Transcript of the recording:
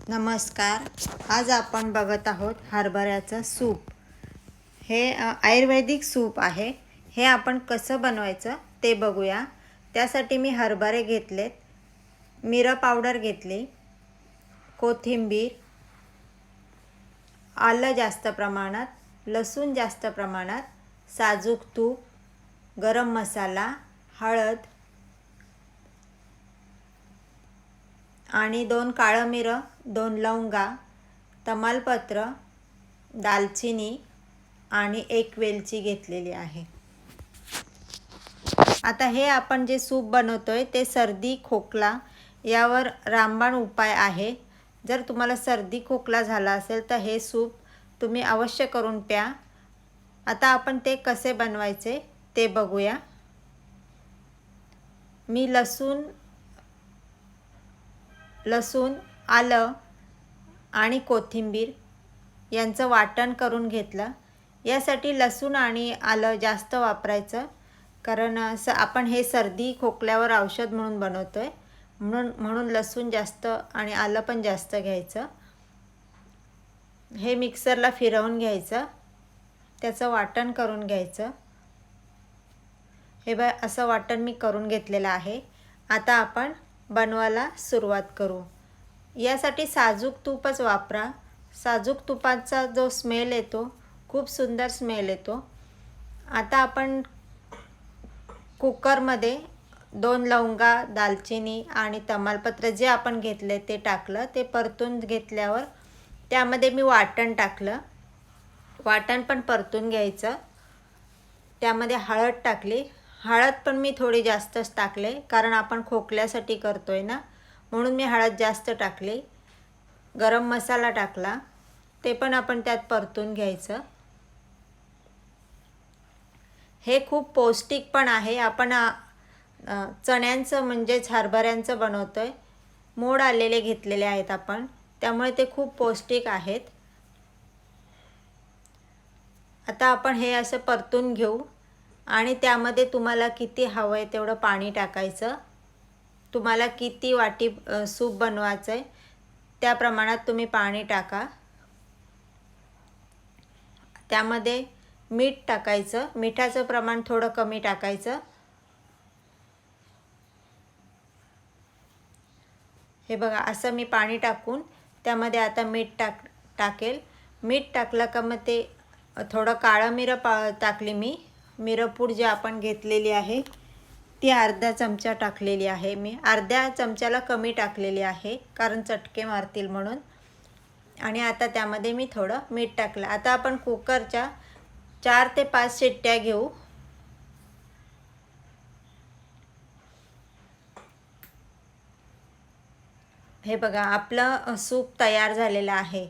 नमस्कार. आज आपण बघत आहोत हरभऱ्याचं सूप. हे आयुर्वेदिक सूप आहे. हे आपण कसं बनवायचं ते बघूया. त्यासाठी मी हरभरे घेतलेत, मिरं पावडर घेतली, कोथिंबीर, आलं जास्त प्रमाणात, लसूण जास्त प्रमाणात, साजूक तूप, गरम मसाला, हळद आणि 2 काळं मिरं, 2 लवंगा, तमालपत्र, दालचिनी आणि 1 वेलची घेतलेली आहे. आता हे आपण जे सूप बनवतोय ते सर्दी खोकला यावर रामबाण उपाय आहे. जर तुम्हाला सर्दी खोकला झाला असेल तर हे सूप तुम्ही अवश्य करून प्या. आता आपण ते कसे बनवायचे ते बघूया. मी लसूण, आलं आणि कोथिंबीर यांचं वाटण करून घेतलं. यासाठी लसूण आणि आलं जास्त वापरायचं, कारण आपण हे सर्दी खोकल्यावर औषध म्हणून बनवतोय, म्हणून लसूण जास्त आणि आलं पण जास्त घ्यायचं. हे मिक्सरला फिरवून घ्यायचं, त्याचं वाटण करून घ्यायचं. हे असं वाटण मी करून घेतलेलं आहे. आता आपण बनवायला सुरुवात करू. यासाठी साजूक तूपच वापरा. साजूक तुपाचा जो स्मेल येतो खूप सुंदर स्मेल येतो. आता आपण कुकरमध्ये 2 लवंगा, दालचिनी आणि तमालपत्र जे आपण घेतले ते टाकलं. ते परतून घेतल्यावर त्यामध्ये मी वाटण टाकलं. वाटण पण परतून घ्यायचं. त्यामध्ये हळद टाकली. हळद पण मी थोडी जास्तच टाकले, कारण आपण खोकल्यासाठी करतोय ना, म्हणून मी हळद जास्त टाकली. गरम मसाला टाकला, ते पण आपण त्यात परतून घ्यायचं. हे खूप पौष्टिक पण आहे. आपण चण्यांचं म्हणजेच हरभऱ्यांचं बनवतोय. मोड आलेले घेतलेले आहेत आपण, त्यामुळे ते खूप पौष्टिक आहेत. आता आपण हे असं परतून घेऊ आणि त्यामध्ये तुम्हाला किती हवं आहे तेवढं पाणी टाकायचं. तुम्हाला किती वाटी सूप बनवायचं आहे त्या प्रमाणात तुम्ही पाणी टाका. त्यामध्ये मीठ टाकायचं. मिठाचं प्रमाण थोडं कमी टाकायचं. हे बघा, असं मी पाणी टाकून त्यामध्ये आता मीठ टाकेल. मीठ टाकलं का मग ते थोडं काळं मिरं टाकली मी. मिरपूड जी आपण घेतलेली आहे ती अर्धा चमचा टाकलेली आहे. मी अर्ध्या चमच्याला कमी टाकलेली आहे, कारण चटके मारतील म्हणून. आणि आता त्यामध्ये मी थोडं मीठ टाकलं. आता आपण कुकरच्या 4 ते 5 शिट्ट्या घेऊ. हे बघा, आपलं सूप तयार झालेलं आहे.